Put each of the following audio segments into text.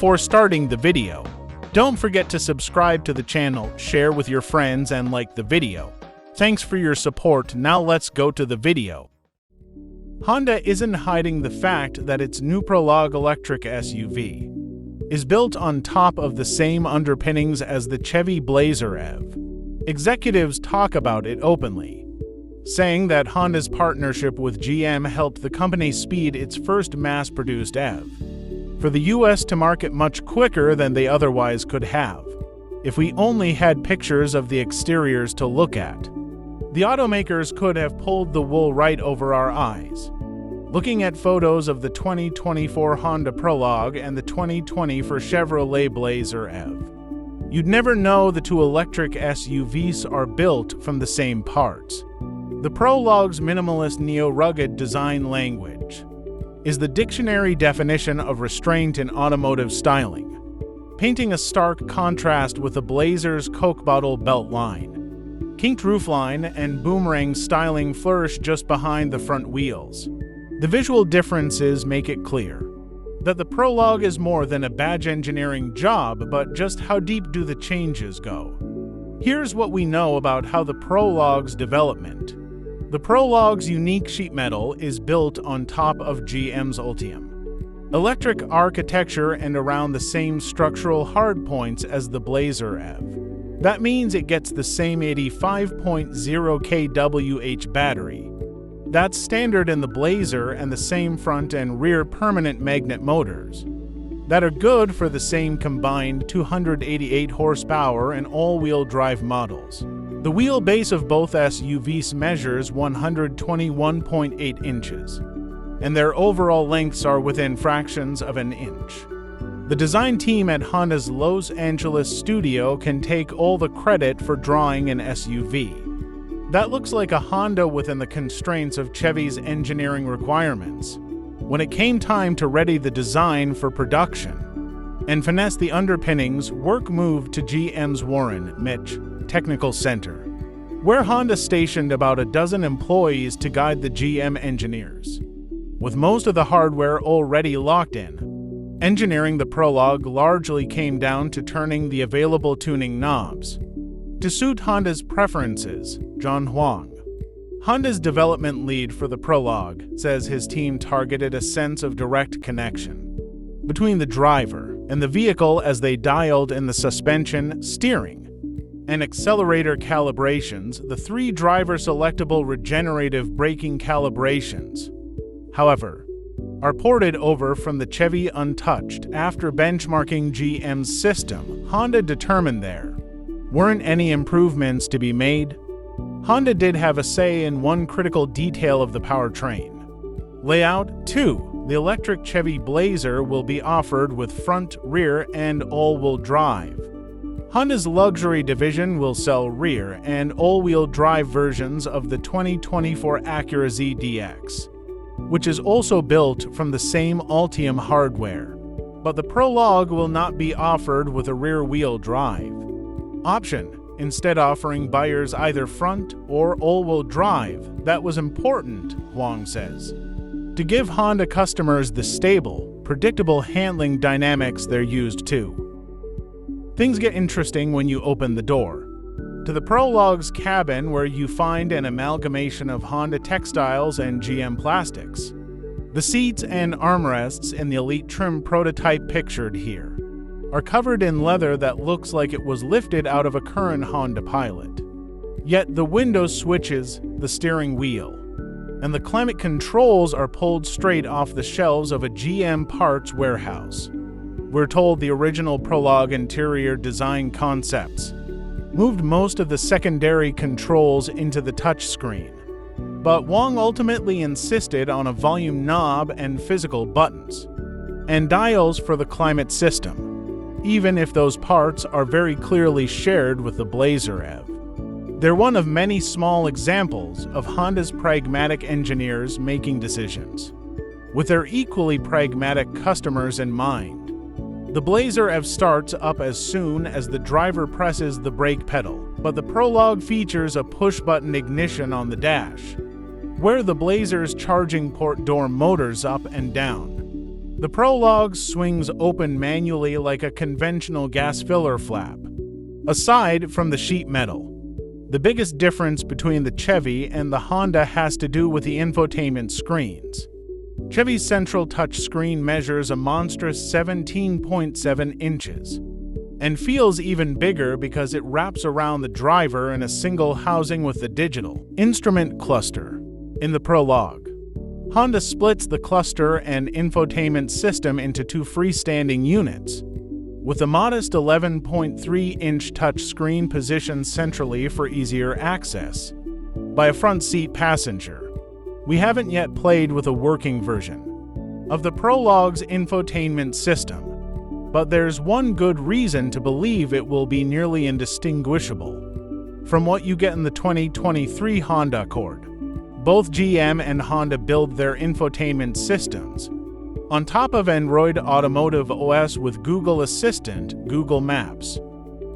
Before starting the video, don't forget to subscribe to the channel, share with your friends, and like the video. Thanks for your support. Now let's go to the video. Honda isn't hiding the fact that its new Prologue electric SUV is built on top of the same underpinnings as the Chevy Blazer EV. Executives talk about it openly, saying that Honda's partnership with GM helped the company speed its first mass-produced EV for the US to market much quicker than they otherwise could have, if we only had pictures of the exteriors to look at. The automakers could have pulled the wool right over our eyes. Looking at photos of the 2024 Honda Prologue and the 2024 Chevrolet Blazer EV, you'd never know the two electric SUVs are built from the same parts. The Prologue's minimalist neo-rugged design language is the dictionary definition of restraint in automotive styling, painting a stark contrast with the Blazer's Coke bottle belt line. Kinked roofline and boomerang styling flourish just behind the front wheels. The visual differences make it clear that the Prologue is more than a badge engineering job, but just how deep do the changes go? Here's what we know about how the Prologue's development. The Prologue's unique sheet metal is built on top of GM's Ultium electric architecture and around the same structural hardpoints as the Blazer EV. That means it gets the same 85.0 kWh battery that's standard in the Blazer, and the same front and rear permanent magnet motors that are good for the same combined 288 horsepower and all-wheel drive models. The wheelbase of both SUVs measures 121.8 inches, and their overall lengths are within fractions of an inch. The design team at Honda's Los Angeles studio can take all the credit for drawing an SUV that looks like a Honda within the constraints of Chevy's engineering requirements. When it came time to ready the design for production and finesse the underpinnings, work moved to GM's Warren Mitch Technical Center, where Honda stationed about a dozen employees to guide the GM engineers. With most of the hardware already locked in, engineering the Prologue largely came down to turning the available tuning knobs to suit Honda's preferences. John Huang, Honda's development lead for the Prologue, says his team targeted a sense of direct connection between the driver and the vehicle as they dialed in the suspension, steering, and accelerator calibrations, the three driver selectable regenerative braking calibrations, however, are ported over from the Chevy untouched. After benchmarking GM's system, Honda determined there weren't any improvements to be made. Honda did have a say in one critical detail of the powertrain layout, too. The electric Chevy Blazer will be offered with front, rear, and all-wheel drive. Honda's luxury division will sell rear and all-wheel drive versions of the 2024 Acura ZDX, which is also built from the same Ultium hardware. But the Prologue will not be offered with a rear-wheel drive option, instead offering buyers either front or all-wheel drive. That was important, Huang says, to give Honda customers the stable, predictable handling dynamics they're used to. Things get interesting when you open the door to the Prologue's cabin, where you find an amalgamation of Honda textiles and GM plastics. The seats and armrests in the elite trim prototype pictured here are covered in leather that looks like it was lifted out of a current Honda Pilot. Yet the window switches, the steering wheel, and the climate controls are pulled straight off the shelves of a GM parts warehouse. We're told the original Prologue interior design concepts moved most of the secondary controls into the touchscreen, but Wang ultimately insisted on a volume knob and physical buttons and dials for the climate system, even if those parts are very clearly shared with the Blazer EV. They're one of many small examples of Honda's pragmatic engineers making decisions with their equally pragmatic customers in mind. The Blazer EV starts up as soon as the driver presses the brake pedal, but the Prologue features a push-button ignition on the dash, where the Blazer's charging port door motors up and down. The Prologue swings open manually like a conventional gas filler flap. Aside from the sheet metal, the biggest difference between the Chevy and the Honda has to do with the infotainment screens. Chevy's central touchscreen measures a monstrous 17.7 inches and feels even bigger because it wraps around the driver in a single housing with the digital instrument cluster. In the Prologue, Honda splits the cluster and infotainment system into two freestanding units, with a modest 11.3-inch touchscreen positioned centrally for easier access by a front seat passenger. We haven't yet played with a working version of the Prologue's infotainment system, but there's one good reason to believe it will be nearly indistinguishable from what you get in the 2023 Honda Accord. Both GM and Honda build their infotainment systems on top of Android Automotive OS with Google Assistant, Google Maps,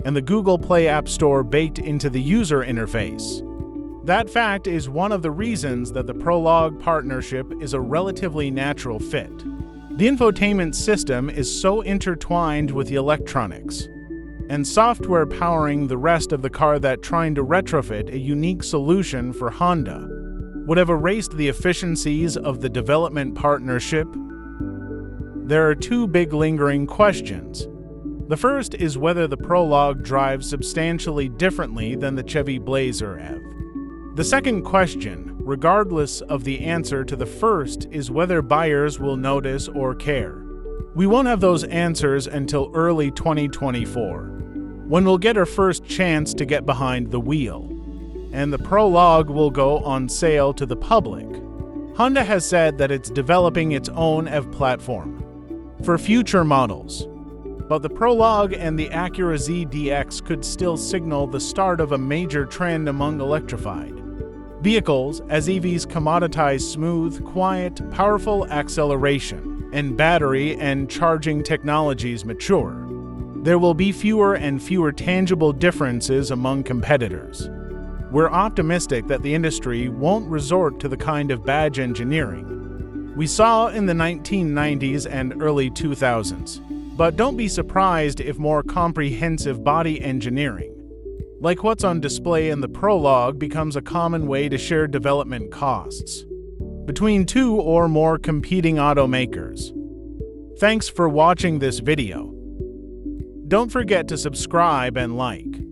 and the Google Play App Store baked into the user interface. That fact is one of the reasons that the Prologue partnership is a relatively natural fit. The infotainment system is so intertwined with the electronics and software powering the rest of the car that trying to retrofit a unique solution for Honda would have erased the efficiencies of the development partnership. There are two big lingering questions. The first is whether the Prologue drives substantially differently than the Chevy Blazer EV. The second question, regardless of the answer to the first, is whether buyers will notice or care. We won't have those answers until early 2024, when we'll get our first chance to get behind the wheel, and the Prologue will go on sale to the public. Honda has said that it's developing its own EV platform for future models, but the Prologue and the Acura ZDX could still signal the start of a major trend among electrified vehicles as EVs commoditize smooth, quiet, powerful acceleration, and battery and charging technologies mature. There will be fewer and fewer tangible differences among competitors. We're optimistic that the industry won't resort to the kind of badge engineering we saw in the 1990s and early 2000s. But don't be surprised if more comprehensive body engineering, like what's on display in the Prologue, becomes a common way to share development costs between two or more competing automakers. Thanks for watching this video. Don't forget to subscribe and like.